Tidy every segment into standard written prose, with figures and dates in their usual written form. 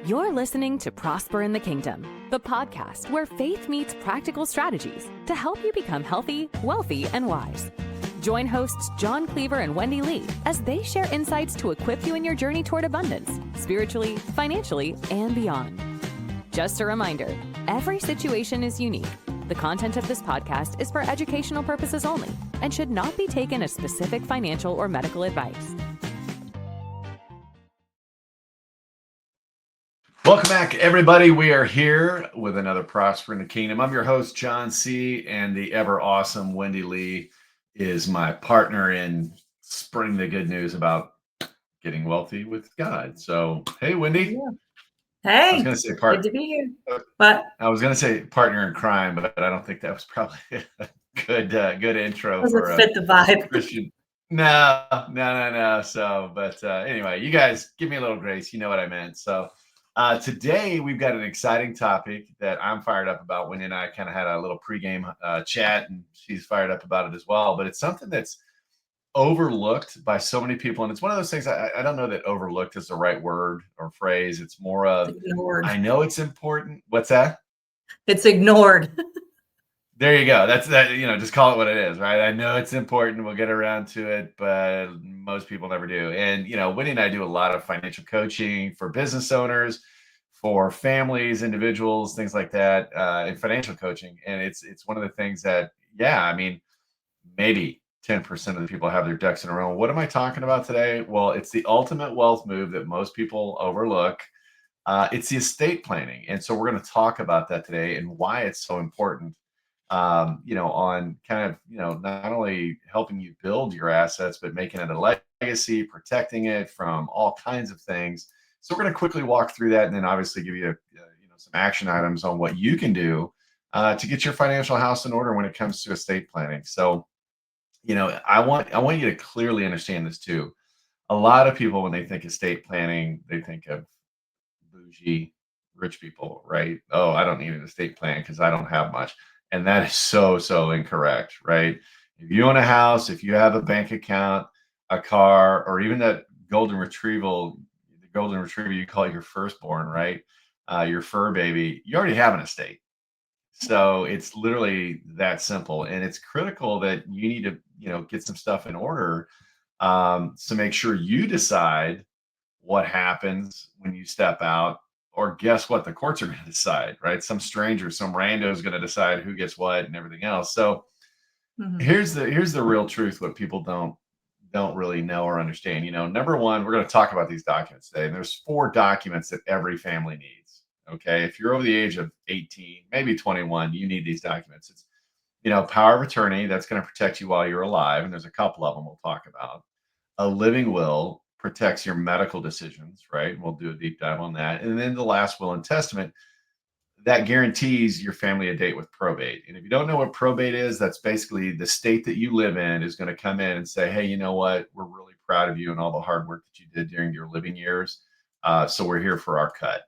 You're listening to Prosper in the Kingdom, the podcast where faith meets practical strategies to help you become healthy, wealthy, and wise. Join hosts John Cleaver and Wendy Lee as they share insights to equip you in your journey toward abundance, spiritually, financially, and beyond. Just a reminder, every situation is unique. The content of this podcast is for educational purposes only and should not be taken as specific financial or medical advice. Welcome back, everybody. We are here with another Prosper in the Kingdom. I'm your host, John C., and the ever awesome Wendy Lee is my partner in spreading the good news about getting wealthy with God. So, hey, Wendy. Hey, I was going to say good to be here. But I was going to say partner in crime, but I don't think that was probably a good intro doesn't for fit the vibe. Christian. No. So, but anyway, you guys give me a little grace. You know what I meant. So. Today, we've got an exciting topic that I'm fired up about. Wendy and I kind of had a little pregame chat, and she's fired up about it as well. But it's something that's overlooked by so many people. And it's one of those things, I don't know that overlooked is the right word or phrase. It's more of, ignored. I know it's important. What's that? It's ignored. There you go. That's that, just call it what it is, right? I know it's important. We'll get around to it, but most people never do. And, Wendy and I do a lot of financial coaching for business owners, for families, individuals, things like that, and financial coaching. And it's one of the things that, maybe 10% of the people have their ducks in a row. What am I talking about today? Well, it's the ultimate wealth move that most people overlook. It's the estate planning. And so we're going to talk about that today and why it's so important. On kind of, not only helping you build your assets, but making it a legacy, protecting it from all kinds of things. So we're going to quickly walk through that and then obviously give you, some action items on what you can do to get your financial house in order when it comes to estate planning. So, I want you to clearly understand this too. A lot of people, when they think estate planning, they think of bougie, rich people, right? Oh, I don't need an estate plan because I don't have much. And that is so incorrect, right? If you own a house, if you have a bank account, a car, or even that the golden retriever you call your firstborn, right? Your fur baby, you already have an estate. So it's literally that simple. And it's critical that you need to, get some stuff in order to make sure you decide what happens when you step out. Or guess what? The courts are going to decide, right? Some stranger, some rando is going to decide who gets what and everything else. So here's the real truth. What people don't really know or understand. Number one, we're going to talk about these documents today. And there's 4 documents that every family needs. Okay, if you're over the age of 18, maybe 21, you need these documents. It's power of attorney that's going to protect you while you're alive, and there's a couple of them we'll talk about. A living will protects your medical decisions, right? We'll do a deep dive on that. And then the last will and testament that guarantees your family a date with probate. And if you don't know what probate is, that's basically the state that you live in is going to come in and say, hey, you know what? We're really proud of you and all the hard work that you did during your living years. So we're here for our cut,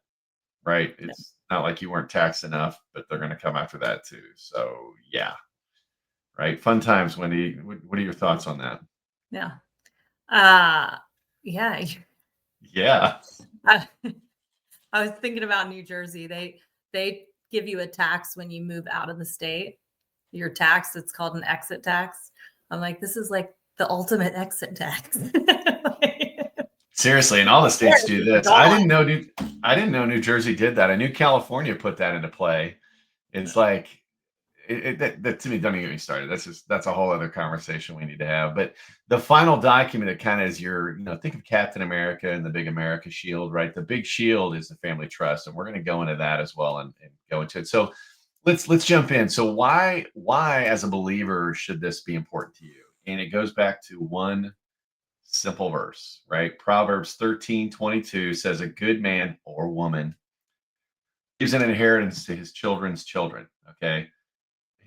right? It's not like you weren't taxed enough, but they're going to come after that too. So yeah, right. Fun times, Wendy. What are your thoughts on that? Yeah. I was thinking about New Jersey. They give you a tax when you move out of the state. Your tax, it's called an exit tax. I'm like, this is like the ultimate exit tax. Seriously, and all the states do this. I didn't know New Jersey did that. I knew California put that into play. It's like that to me, don't even get me started. That's a whole other conversation we need to have. But the final document that kind of is your, think of Captain America and the big America shield, right? The big shield is the family trust, and we're going to go into that as well and go into it. So let's jump in. So why as a believer should this be important to you? And it goes back to one simple verse, right? Proverbs 13:22 says, a good man or woman gives an inheritance to his children's children. Okay.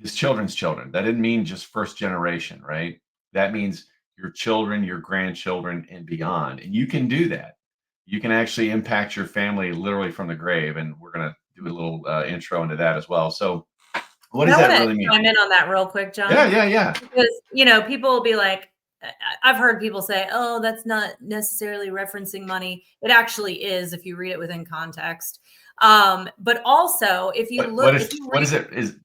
His children's children. That didn't mean just first generation, right? That means your children, your grandchildren, and beyond. And you can do that. You can actually impact your family literally from the grave. And we're going to do a little intro into that as well. So what does that really mean? Chime in on that real quick, John. Yeah. Because, people will be like, I've heard people say, oh, that's not necessarily referencing money. It actually is if you read it within context. But also if you look, if you what read, is it?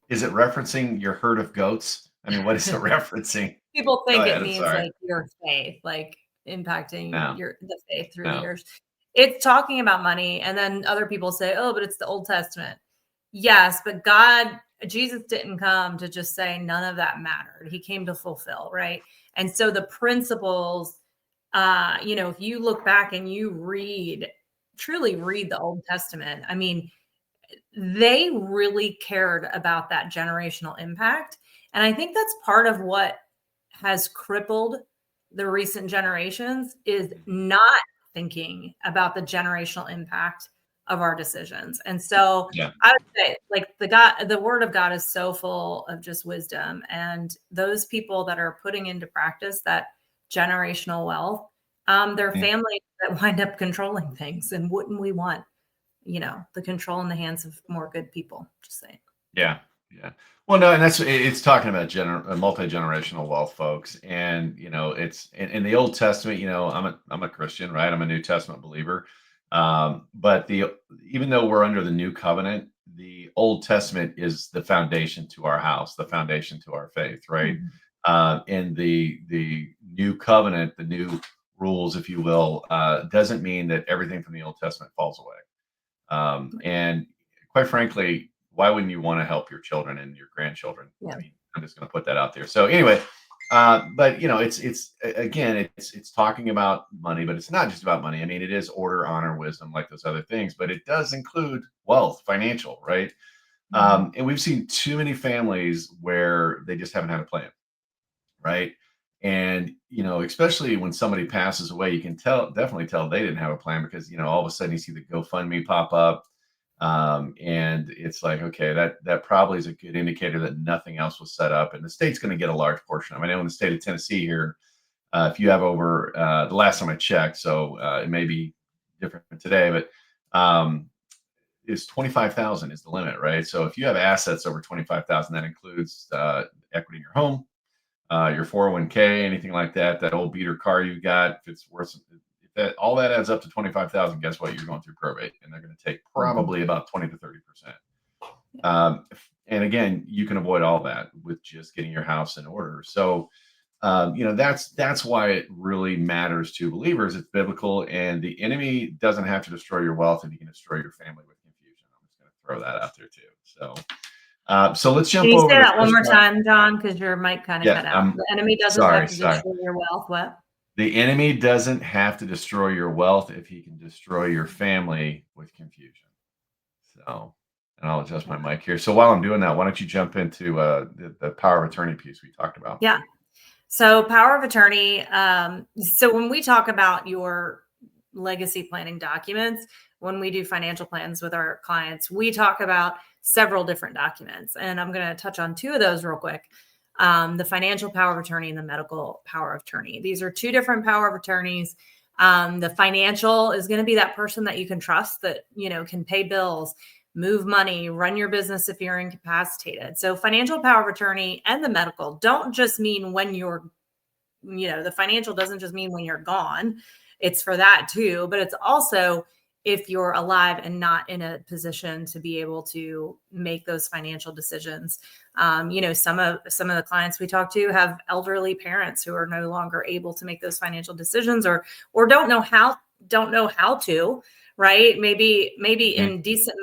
Is it referencing your herd of goats? I mean, what is it referencing? people Go think it ahead. I'm means sorry. like your faith, like impacting No, the faith through the no. years. It's talking about money. And then other people say, oh, but it's the Old Testament. Yes, but Jesus didn't come to just say none of that mattered. He came to fulfill, right? And so the principles, if you look back and you truly read the Old Testament, I mean, they really cared about that generational impact. And I think that's part of what has crippled the recent generations is not thinking about the generational impact of our decisions. And so Yeah. I would say like the word of God is so full of just wisdom. And those people that are putting into practice that generational wealth, their Yeah. families that wind up controlling things. And wouldn't we want, the control in the hands of more good people? Just saying. Yeah. Yeah. Well, no, and it's talking about multi-generational wealth, folks. And, it's in the Old Testament, I'm a Christian, right? I'm a New Testament believer. But even though we're under the new covenant, the Old Testament is the foundation to our house, the foundation to our faith, right? Mhm. And the new covenant, the new rules, if you will, doesn't mean that everything from the Old Testament falls away. And quite frankly, why wouldn't you want to help your children and your grandchildren? I Yeah. mean, I'm just going to put that out there. So anyway, but it's talking about money, but it's not just about money. I mean, it is order, honor, wisdom, like those other things, but it does include wealth, financial, right? Mhm. And we've seen too many families where they just haven't had a plan, right? And especially when somebody passes away, you can definitely tell they didn't have a plan because all of a sudden you see the GoFundMe pop up, and it's like, okay, that probably is a good indicator that nothing else was set up, and the state's going to get a large portion of it. I know in the state of Tennessee here, if you have over the last time I checked, so it may be different today, but is 25,000 is the limit, right? So if you have assets over 25,000, that includes equity in your home, your 401k, anything like that, that old beater car you got, if it's worth, if that all that adds up to 25,000, guess what? You're going through probate, and they're going to take Mhm. probably about 20 to 30%. And again, you can avoid all that with just getting your house in order. So, that's why it really matters to believers. It's biblical, and the enemy doesn't have to destroy your wealth, and he can destroy your family with confusion. I'm just going to throw that out there too. So let's Can jump you say over to that one first. more time, John? Because your mic kind of Yeah, cut out. I'm The enemy doesn't have sorry. to Sorry. destroy your wealth. What? The enemy doesn't have to destroy your wealth if he can destroy your family with confusion. So, and I'll adjust my mic here. So while I'm doing that, why don't you jump into the power of attorney piece we talked about? Yeah. So power of attorney. So when we talk about your legacy planning documents, when we do financial plans with our clients, we talk about several different documents. And I'm going to touch on two of those real quick. The financial power of attorney and the medical power of attorney. These are two different power of attorneys. The financial is going to be that person that you can trust that, can pay bills, move money, run your business if you're incapacitated. So financial power of attorney and the medical don't just mean when you're, the financial doesn't just mean when you're gone. It's for that too, but it's also if you're alive and not in a position to be able to make those financial decisions. Some of the clients we talk to have elderly parents who are no longer able to make those financial decisions or don't know how to, right? Maybe Mhm. in decent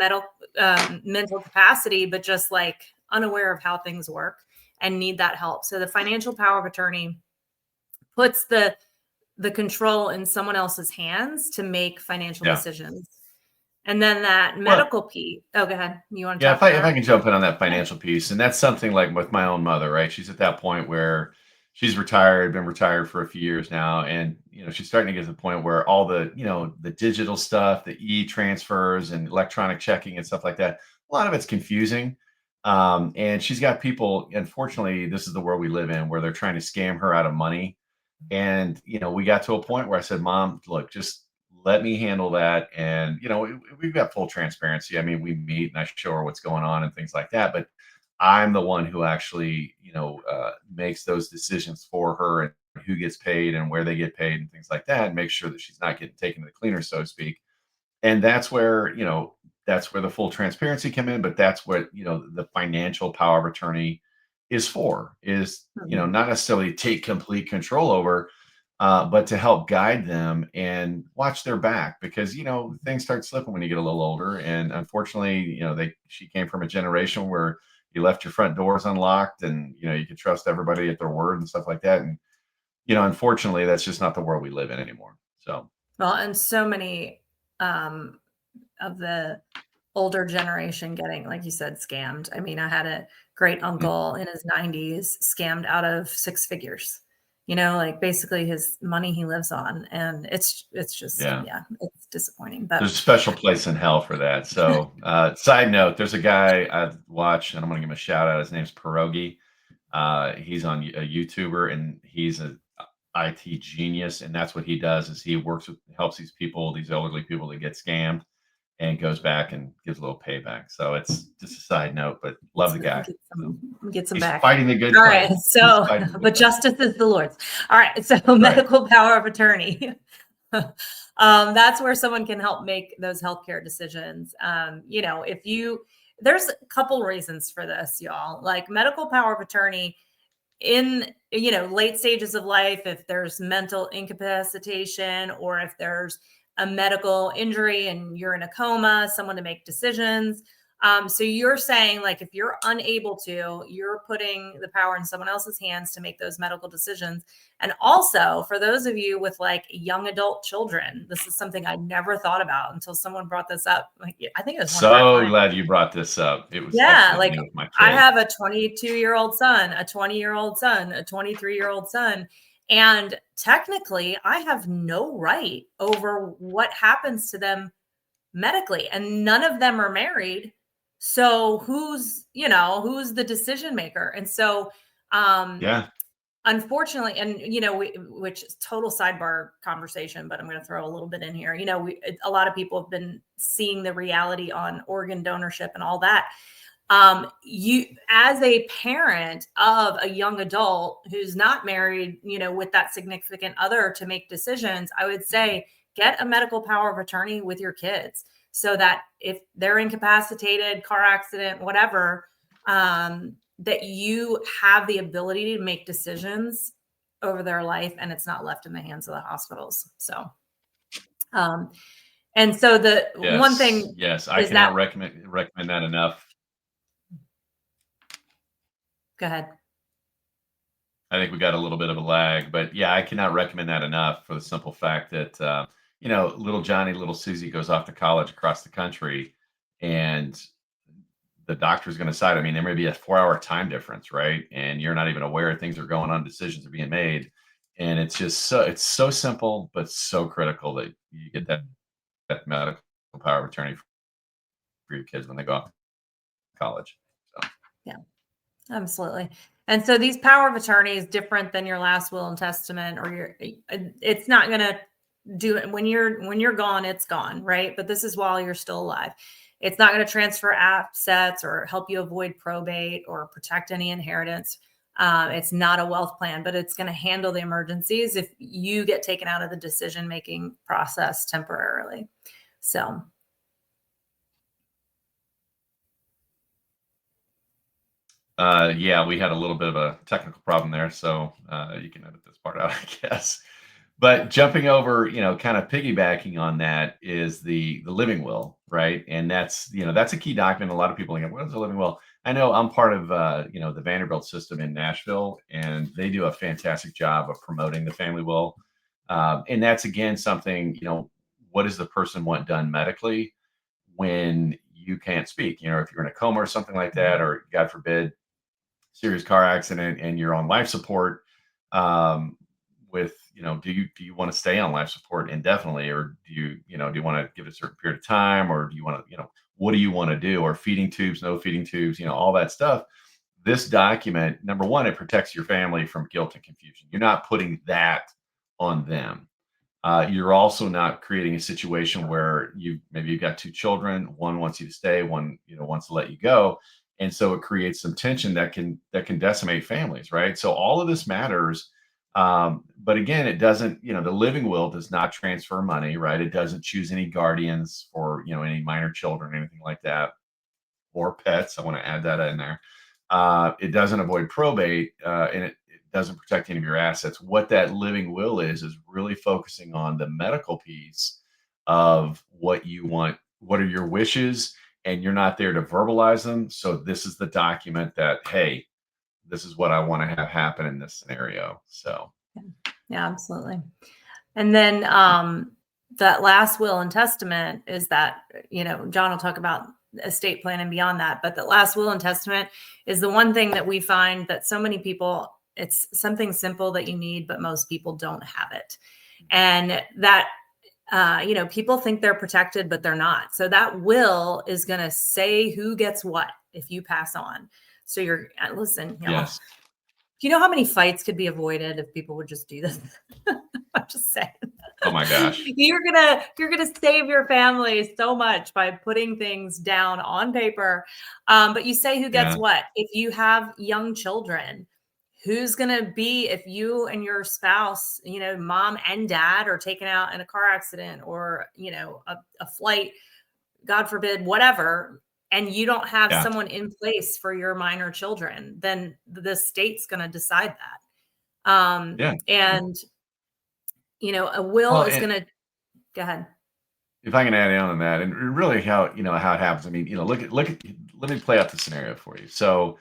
mental capacity, but just like unaware of how things work and need that help. So the financial power of attorney puts the control in someone else's hands to make financial Yeah. decisions. And then that Well, medical piece. Oh, go ahead. You want to yeah. talk If to I that? can jump in on that financial piece, and that's something like with my own mother, right? She's at that point where she's retired, been retired for a few years now, and she's starting to get to the point where all the the digital stuff, the e-transfers and electronic checking and stuff like that, a lot of it's confusing. And she's got people. Unfortunately, this is the world we live in, where they're trying to scam her out of money. And, we got to a point where I said, Mom, look, just let me handle that. And, we've got full transparency. I mean, we meet and I show her what's going on and things like that. But I'm the one who actually, makes those decisions for her and who gets paid and where they get paid and things like that, and make sure that she's not getting taken to the cleaner, so to speak. And that's where the full transparency come in, but that's what, the financial power of attorney is for, is, Mhm. not necessarily take complete control over, but to help guide them and watch their back, because, things start slipping when you get a little older. And unfortunately, she came from a generation where you left your front doors unlocked, and, you could trust everybody at their word and stuff like that. And, unfortunately, that's just not the world we live in anymore. So, Well, and so many um, of the older generation getting, like you said, scammed. I mean, I had a great mm, uncle in his 90s scammed out of six figures. Like basically his money he lives on, and it's just, yeah. yeah, it's disappointing. But There's a special place in hell for that. So, side note, there's a guy I watch, and I'm going to give him a shout out. His name's Pierogi. He's on a YouTuber, and he's a IT genius. And that's what he does, is he helps these people, these elderly people that get scammed, and goes back and gives a little payback. So it's just a side note, but love the guy. So get some he's back. fighting the good All fight. right. He's So, fighting the good but fight. justice is the Lord's. All right. So, Right. medical power of attorney. That's where someone can help make those healthcare decisions. If there's a couple reasons for this, y'all. Like medical power of attorney in late stages of life, if there's mental incapacitation, or if there's a medical injury and you're in a coma, someone to make decisions. So you're saying, like, if you're unable to, you're putting the power in someone else's hands to make those medical decisions. And also for those of you with like young adult children, this is something I never thought about until someone brought this up. Like, I think it was one of our So clients. glad you brought this up. It was Yeah, actually like me with my I kid. have a 22-year-old son, a 20-year-old son, a 23-year-old son, and technically I have no right over what happens to them medically, and none of them are married. So who's the decision maker? And so um Yeah. unfortunately, and which is total sidebar conversation, but I'm going to throw a little bit in here. A lot of people have been seeing the reality on organ donorship and all that. You, as a parent of a young adult who's not married, with that significant other to make decisions, I would say get a medical power of attorney with your kids, so that if they're incapacitated, car accident, whatever, that you have the ability to make decisions over their life, and it's not left in the hands of the hospitals. So, um, and so the one Yes. thing Yes. I is that, cannot recommend that enough. go ahead. I think we got a little bit of a lag, but yeah, I cannot recommend that enough, for the simple fact that, little Johnny, little Susie goes off to college across the country, and the doctor's going to decide. I mean, there may be a 4 hour time difference, right? And you're not even aware things are going on, decisions are being made. And it's so simple, but so critical that you get that medical power of attorney for your kids when they go off to college. So, Yeah, absolutely. And so these power of attorney is different than your last will and testament, or it's not going to do it when you're gone, it's gone, right? But this is while you're still alive. It's not going to transfer assets or help you avoid probate or protect any inheritance. It's not a wealth plan, but it's going to handle the emergencies if you get taken out of the decision making process temporarily. So, yeah, we had a little bit of a technical problem there, so you can edit this part out, I guess. But jumping over, kind of piggybacking on that, is the living will, right? And that's a key document. A lot of people think, what is a living will? I know I'm part of the Vanderbilt system in Nashville, and they do a fantastic job of promoting the family will. And that's again something, what does the person want done medically when you can't speak? If you're in a coma or something like that, or God forbid, serious car accident and you're on life support, with do you want to stay on life support indefinitely, or do you want to give it a certain period of time, or do you want to, what do you want to do, or feeding tubes, no feeding tubes, all that stuff. This document, number one, it protects your family from guilt and confusion. You're not putting that on them. You're also not creating a situation where maybe you've got two children, one wants you to stay, one wants to let you go, And so it creates some tension that can decimate families, right? So all of this matters. But again, it doesn't, the living will does not transfer money, right? It doesn't choose any guardians for, any minor children, anything like that, or pets. I want to add that in there. It doesn't avoid probate, and it doesn't protect any of your assets. What that living will is really focusing on the medical piece of what you want, what are your wishes, and you're not there to verbalize them. So this is the document that, hey, this is what I want to have happen in this scenario. So yeah, absolutely. And then that last will and testament is that, Jon will talk about estate plan and beyond that, but the last will and testament is the one thing that we find that so many people, it's something simple that you need, but most people don't have it. And that, people think they're protected, but they're not. So that will is going to say who gets what if you pass on. So listen, yes. you know how many fights could be avoided if people would just do this? I'm just saying. Oh my gosh. You're gonna save your family so much by putting things down on paper. But you say who gets what. If you have young children, who's gonna be if you and your spouse, mom and dad are taken out in a car accident or a flight, God forbid, whatever, and you don't have someone in place for your minor children, then the state's going to decide that. And, a will is going to go ahead. If I can add on that, and really how it happens. I mean, look at, let me play out the scenario for you. So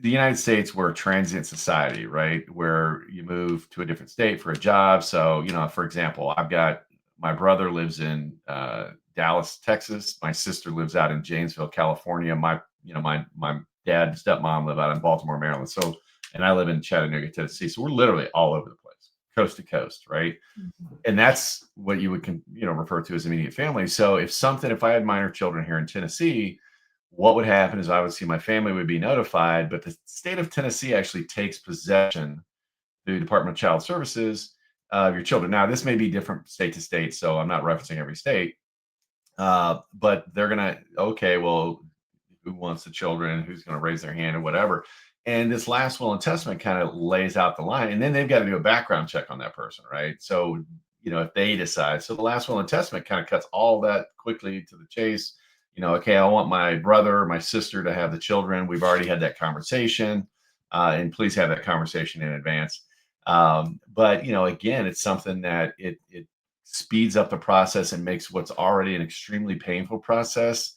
the United States, we're a transient society, right? Where you move to a different state for a job. So, for example, my brother lives in Dallas, Texas. My sister lives out in Janesville, California. My dad and stepmom live out in Baltimore, Maryland. So, and I live in Chattanooga, Tennessee. So we're literally all over the place, coast to coast, right? Mm-hmm. And that's what you would, refer to as immediate family. So if I had minor children here in Tennessee, what would happen is obviously my family would be notified, but the state of Tennessee actually takes possession through the Department of Child Services of your children. Now, this may be different state to state, so I'm not referencing every state. But they're gonna, okay, well, who wants the children? Who's going to raise their hand or whatever? And this last will and testament kind of lays out the line, and then they've got to do a background check on that person, right? So, if they decide, so the last will and testament kind of cuts all that quickly to the chase. Okay, I want my brother or my sister to have the children. We've already had that conversation, and please have that conversation in advance. But again, it's something that it speeds up the process and makes what's already an extremely painful process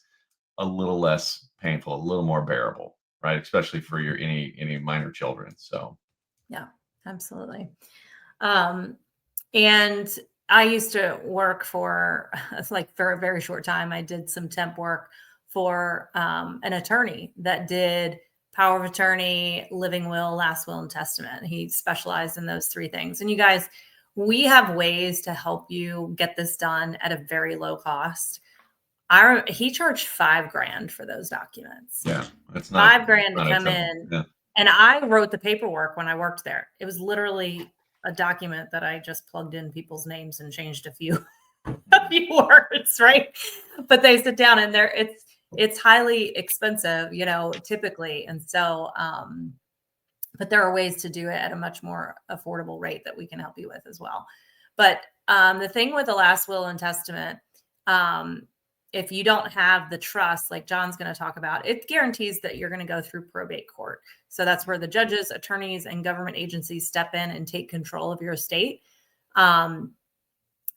a little less painful, a little more bearable, right? Especially for your any minor children. So yeah, absolutely. And I used to work for a very short time. I did some temp work for an attorney that did power of attorney, living will, last will, and testament. He specialized in those three things. And you guys, we have ways to help you get this done at a very low cost. He charged $5,000 for those documents. Yeah, that's not $5,000 to come in. Yeah. And I wrote the paperwork when I worked there. It was literally a document that I just plugged in people's names and changed a few words, right? But they sit down and it's highly expensive, typically. And so, but there are ways to do it at a much more affordable rate that we can help you with as well. But the thing with the last will and testament, if you don't have the trust, like Jon's going to talk about, it guarantees that you're going to go through probate court. So that's where the judges, attorneys, and government agencies step in and take control of your estate. And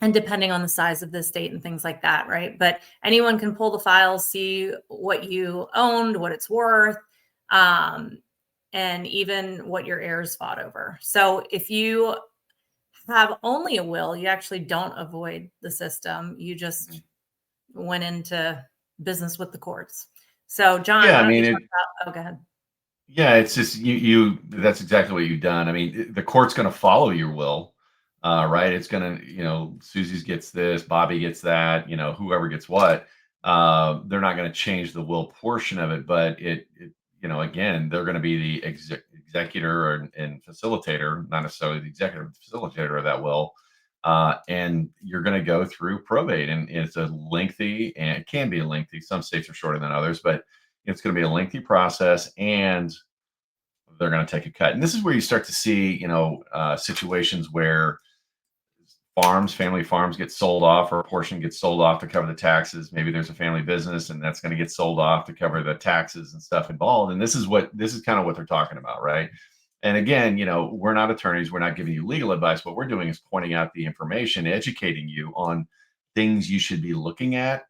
depending on the size of the estate and things like that, right? But anyone can pull the files, see what you owned, what it's worth, and even what your heirs fought over. So if you have only a will, you actually don't avoid the system. You just went into business with the courts. So Jon, yeah, go ahead. Yeah, it's just you that's exactly what you've done. I mean, the court's going to follow your will, right? It's going to, Susie's gets this, Bobby gets that, whoever gets what. They're not going to change the will portion of it, but again, they're going to be the executor and facilitator, not necessarily the executor, facilitator of that will. And you're going to go through probate, and it's a lengthy, and it can be lengthy. Some states are shorter than others, but It's going to be a lengthy process, and they're going to take a cut. And this is where you start to see, situations where family farms get sold off, or a portion gets sold off to cover the taxes. Maybe there's a family business and that's going to get sold off to cover the taxes and stuff involved. And this is kind of what they're talking about, right? And again, we're not attorneys. We're not giving you legal advice. What we're doing is pointing out the information, educating you on things you should be looking at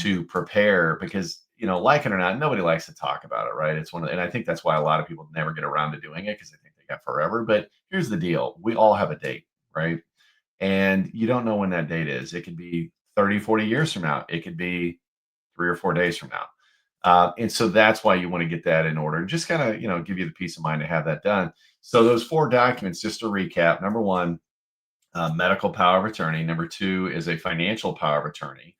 to prepare, because, like it or not, nobody likes to talk about it, right? And I think that's why a lot of people never get around to doing it, because they think they got forever. But here's the deal. We all have a date, right? And you don't know when that date is. It could be 30, 40 years from now. It could be 3 or 4 days from now. And so that's why you want to get that in order. Just kind of, give you the peace of mind to have that done. So those 4 documents, just to recap: number 1, medical power of attorney. Number 2 is a financial power of attorney.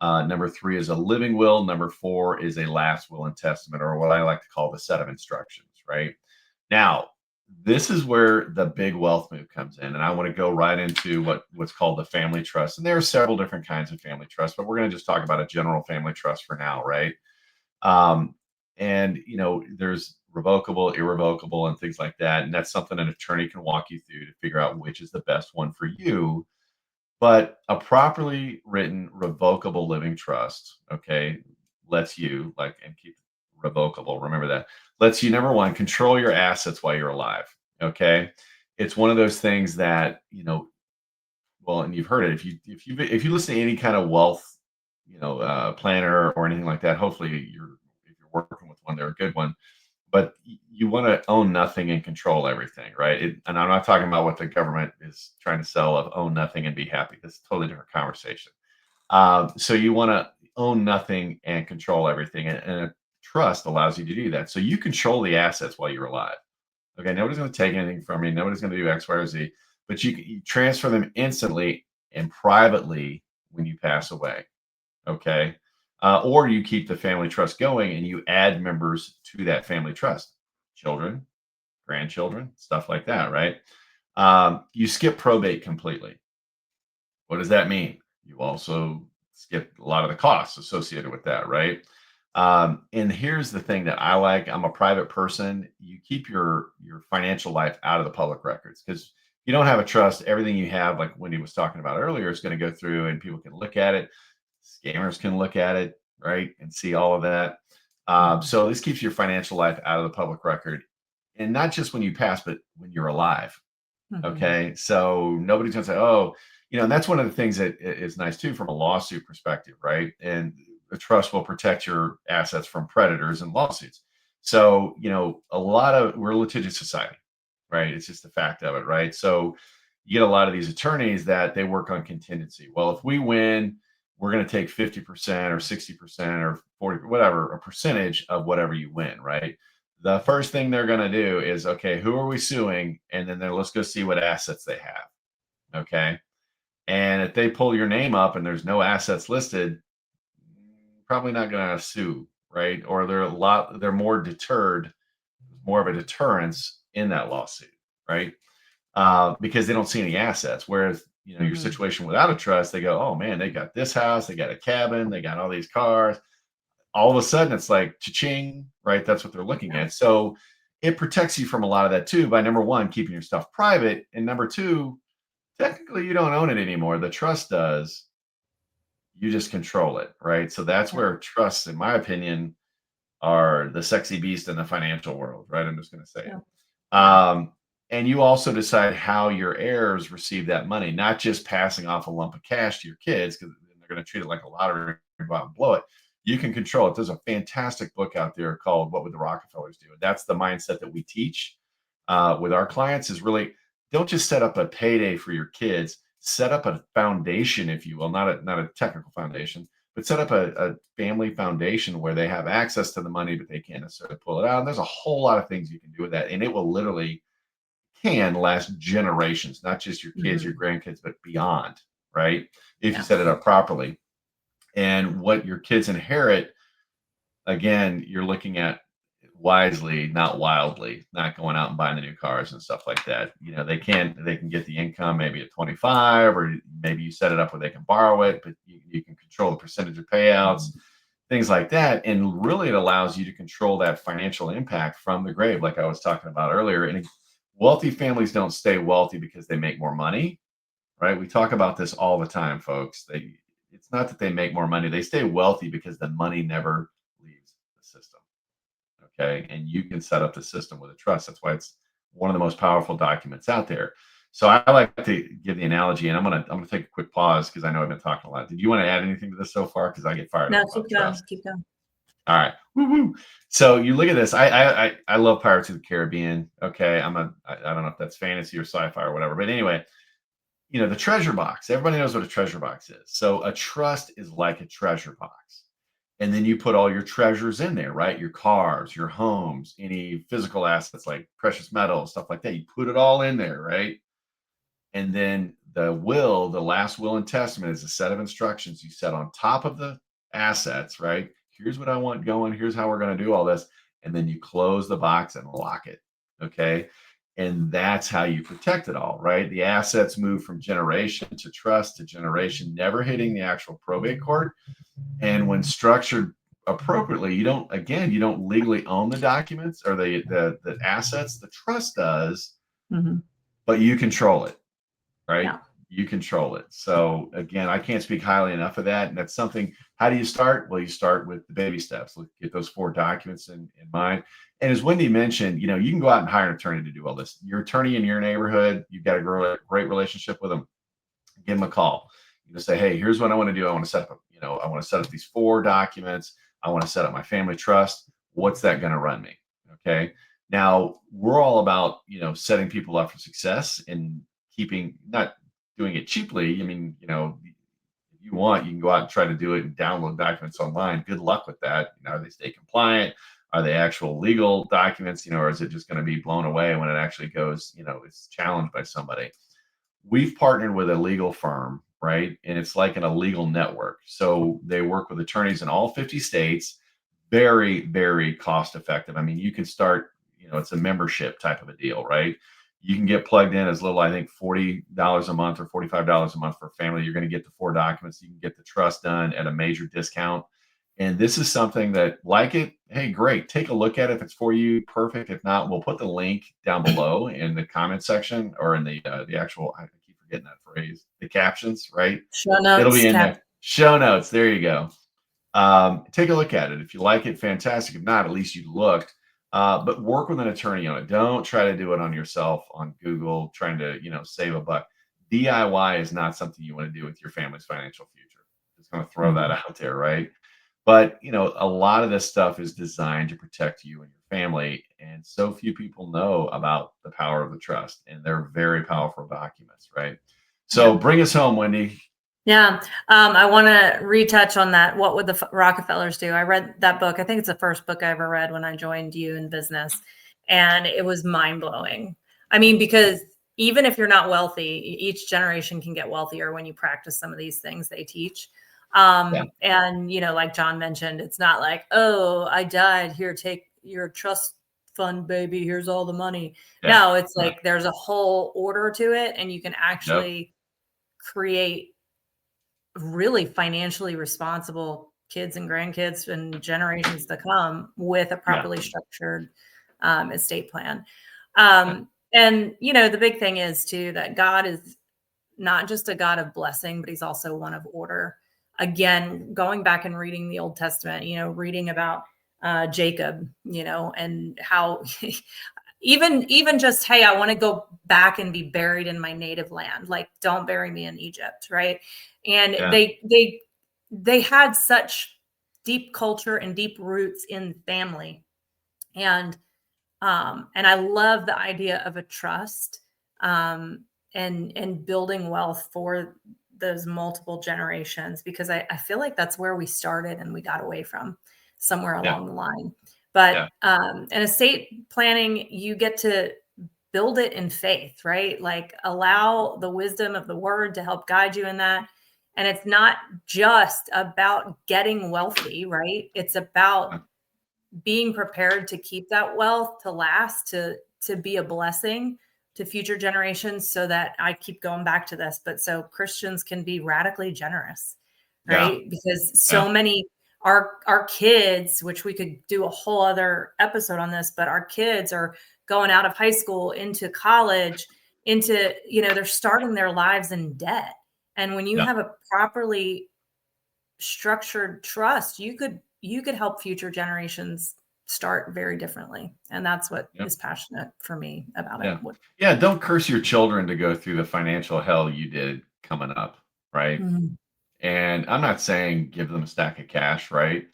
Number 3 is a living will. Number 4 is a last will and testament, or what I like to call the set of instructions, right? Now, this is where the big wealth move comes in. And I want to go right into what's called the family trust. And there are several different kinds of family trust, but we're going to just talk about a general family trust for now, right? And there's revocable, irrevocable, and things like that. And that's something an attorney can walk you through to figure out which is the best one for you. But a properly written revocable living trust, okay, lets you, and keep revocable, remember that, lets you, number 1, control your assets while you're alive. Okay. It's one of those things that, well, and you've heard it. If you listen to any kind of wealth, planner or anything like that, hopefully if you're working with one, they're a good one. But you want to own nothing and control everything, right? And I'm not talking about what the government is trying to sell of own nothing and be happy. That's a totally different conversation. So you want to own nothing and control everything. And a trust allows you to do that. So you control the assets while you're alive. Okay, nobody's going to take anything from you. Nobody's going to do X, Y, or Z. But you transfer them instantly and privately when you pass away. Okay. Or you keep the family trust going and you add members to that family trust, children, grandchildren, stuff like that, right? You skip probate completely. What does that mean? You also skip a lot of the costs associated with that, right? And here's the thing that I like. I'm a private person. You keep your financial life out of the public records, because you don't have a trust. Everything you have, like Wendy was talking about earlier, is going to go through and people can look at it. Scammers can look at it, right, and see all of that. So this keeps your financial life out of the public record, and not just when you pass, but when you're alive. Okay, so nobody's going to say, oh, and that's one of the things that is nice too from a lawsuit perspective, right? And the trust will protect your assets from predators and lawsuits. So, we're a litigious society, right? It's just a fact of it, right? So you get a lot of these attorneys that they work on contingency. Well, if we win, we're going to take 50% or 60% or 40, whatever, a percentage of whatever you win, right? The first thing they're going to do is, okay, who are we suing? And then let's go see what assets they have. Okay. And if they pull your name up and there's no assets listed, probably not going to sue, right? Or they're more deterred, more of a deterrence in that lawsuit, right? Because they don't see any assets. Whereas, your situation without a trust, they go, oh man, they got this house, they got a cabin, they got all these cars. All of a sudden it's like cha-ching, right? That's what they're looking at. So it protects you from a lot of that too, by number 1, keeping your stuff private. And number 2, technically you don't own it anymore. The trust does. You just control it, right? So that's where trusts, in my opinion, are the sexy beast in the financial world, right? I'm just going to say it. And you also decide how your heirs receive that money, not just passing off a lump of cash to your kids, because they're going to treat it like a lottery and go out and blow it. You can control it. There's a fantastic book out there called What Would the Rockefellers Do? And that's the mindset that we teach with our clients, is really, don't just set up a payday for your kids. Set up a foundation, if you will, not a technical foundation, but set up a family foundation where they have access to the money, but they can't necessarily pull it out. And there's a whole lot of things you can do with that. And it will literally can last generations, not just your kids, your grandkids, but beyond, right? If you set it up properly. And what your kids inherit, again, you're looking at wisely, not wildly, not going out and buying the new cars and stuff like that. They can get the income maybe at 25, or maybe you set it up where they can borrow it, but you can control the percentage of payouts, things like that. And really, it allows you to control that financial impact from the grave, like I was talking about earlier. And wealthy families don't stay wealthy because they make more money, right? We talk about this all the time, folks. It's not that they make more money. They stay wealthy because the money never leaves the system. Okay. And you can set up the system with a trust. That's why it's one of the most powerful documents out there. So I like to give the analogy, and I'm gonna take a quick pause because I know I've been talking a lot. Did you want to add anything to this so far? Because I get fired No, up about keep going. trust. Keep going. All right. Woo-hoo. So you look at this. I love Pirates of the Caribbean. Okay. I don't know if that's fantasy or sci-fi or whatever. But anyway, the treasure box. Everybody knows what a treasure box is. So a trust is like a treasure box. And then you put all your treasures in there, right? Your cars, your homes, any physical assets like precious metals, stuff like that. You put it all in there, right? And then the last will and testament is a set of instructions you set on top of the assets, right? Here's what I want going. Here's how we're going to do all this. And then you close the box and lock it. Okay. And that's how you protect it all, right? The assets move from generation to trust to generation, never hitting the actual probate court. And when structured appropriately, you don't legally own the documents or the assets. The trust does, but you control it. Right? Yeah. You control it. So again, I can't speak highly enough of that. And that's something, how do you start? Well, you start with the baby steps. Get those 4 documents in mind. And as Wendy mentioned, you can go out and hire an attorney to do all this. Your attorney in your neighborhood, you've got a great relationship with them. Give them a call. You say, hey, here's what I want to do. I want to set up, I want to set up these 4 documents. I want to set up my family trust. What's that going to run me? Okay. Now we're all about, setting people up for success and not doing it cheaply. I mean, if you want, you can go out and try to do it and download documents online. Good luck with that. Are they stay compliant? Are they actual legal documents? Or is it just going to be blown away when it actually goes, it's challenged by somebody? We've partnered with a legal firm, right? And it's like a legal network. So they work with attorneys in all 50 states. Very, very cost effective. I mean, you can start, it's a membership type of a deal, right? You can get plugged in as little, I think, $40 a month or $45 a month for a family. You're going to get the 4 documents. You can get the trust done at a major discount. And this is something that, like it, hey, great. Take a look at it. If it's for you, perfect. If not, we'll put the link down below in the comment section or in the actual, I keep forgetting that phrase, the captions, right? Show notes. It'll be in there. Show notes. There you go. Take a look at it. If you like it, fantastic. If not, at least you looked. But work with an attorney on it. Don't try to do it on yourself on Google, trying to, save a buck. DIY is not something you want to do with your family's financial future. Just going to throw that out there, right? But, a lot of this stuff is designed to protect you and your family. And so few people know about the power of the trust, and they're very powerful documents, right? So bring us home, Wendy. Yeah. I want to retouch on that. What would the Rockefellers do? I read that book. I think it's the first book I ever read when I joined you in business. And it was mind blowing. I mean, because even if you're not wealthy, each generation can get wealthier when you practice some of these things they teach. And, like Jon mentioned, it's not like, oh, I died. Here, take your trust fund, baby. Here's all the money. No, it's like there's a whole order to it. And you can actually create really financially responsible kids and grandkids and generations to come with a properly structured estate plan. And, the big thing is too, that God is not just a God of blessing, but he's also one of order. Again, going back and reading the Old Testament, reading about Jacob, and how even just, hey, I want to go back and be buried in my native land. Like, don't bury me in Egypt. Right. And they had such deep culture and deep roots in family. And I love the idea of a trust and building wealth for those multiple generations, because I feel like that's where we started and we got away from somewhere along the line. But in estate planning, you get to build it in faith, right? Like, allow the wisdom of the word to help guide you in that. And it's not just about getting wealthy, right? It's about being prepared to keep that wealth to last, to be a blessing to future generations, so that I keep going back to this, but so Christians can be radically generous, right? Because so many our kids, which we could do a whole other episode on this, but our kids are going out of high school into college, into, they're starting their lives in debt. And when you have a properly structured trust, you could help future generations start very differently. And that's what is passionate for me about it. Yeah. Don't curse your children to go through the financial hell you did coming up. Right. Mhm. And I'm not saying give them a stack of cash. Right.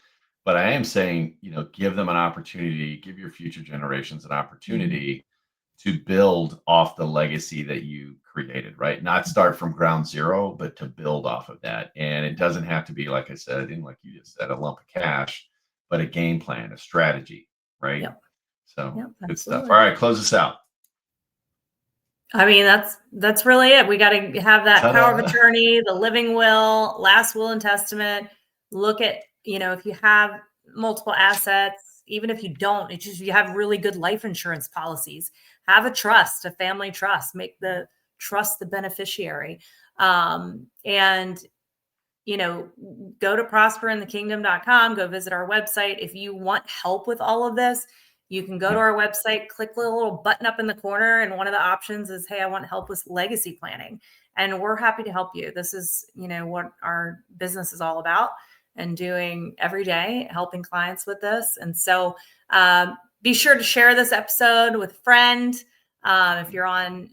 But I am saying, give them an opportunity, give your future generations an opportunity to build off the legacy that you created, right? Not start from ground zero, but to build off of that. And it doesn't have to be, like I said, and like you just said, a lump of cash, but a game plan, a strategy, right? Yep. So Yep, good stuff. absolutely. All right, close us out. I mean, that's really it. We got to have that power of attorney, the living will, last will and testament. Look at, if you have multiple assets, even if you don't, it's just, you have really good life insurance policies, have a trust, a family trust, make the trust the beneficiary. And, go to prosperinthekingdom.com, go visit our website. If you want help with all of this, you can go to our website, click the little button up in the corner. And one of the options is, hey, I want help with legacy planning. And we're happy to help you. This is, what our business is all about and doing every day, helping clients with this. And so be sure to share this episode with a friend. If you're on,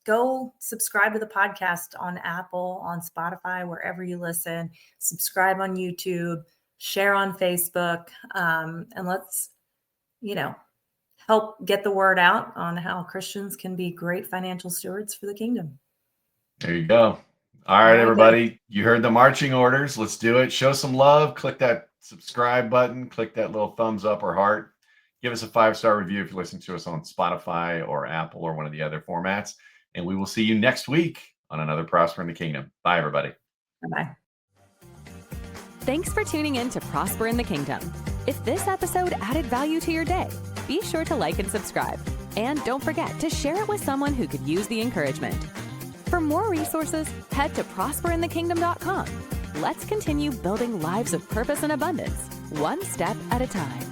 go subscribe to the podcast on Apple, on Spotify, wherever you listen, subscribe on YouTube, share on Facebook, and let's, help get the word out on how Christians can be great financial stewards for the kingdom. There you go. All right, everybody. You heard the marching orders. Let's do it. Show some love. Click that subscribe button. Click that little thumbs up or heart. Give us a 5-star review if you listen to us on Spotify or Apple or one of the other formats. And we will see you next week on another Prosper in the Kingdom. Bye, everybody. Bye-bye. Thanks for tuning in to Prosper in the Kingdom. If this episode added value to your day, be sure to like and subscribe. And don't forget to share it with someone who could use the encouragement. For more resources, head to prosperinthekingdom.com. Let's continue building lives of purpose and abundance, one step at a time.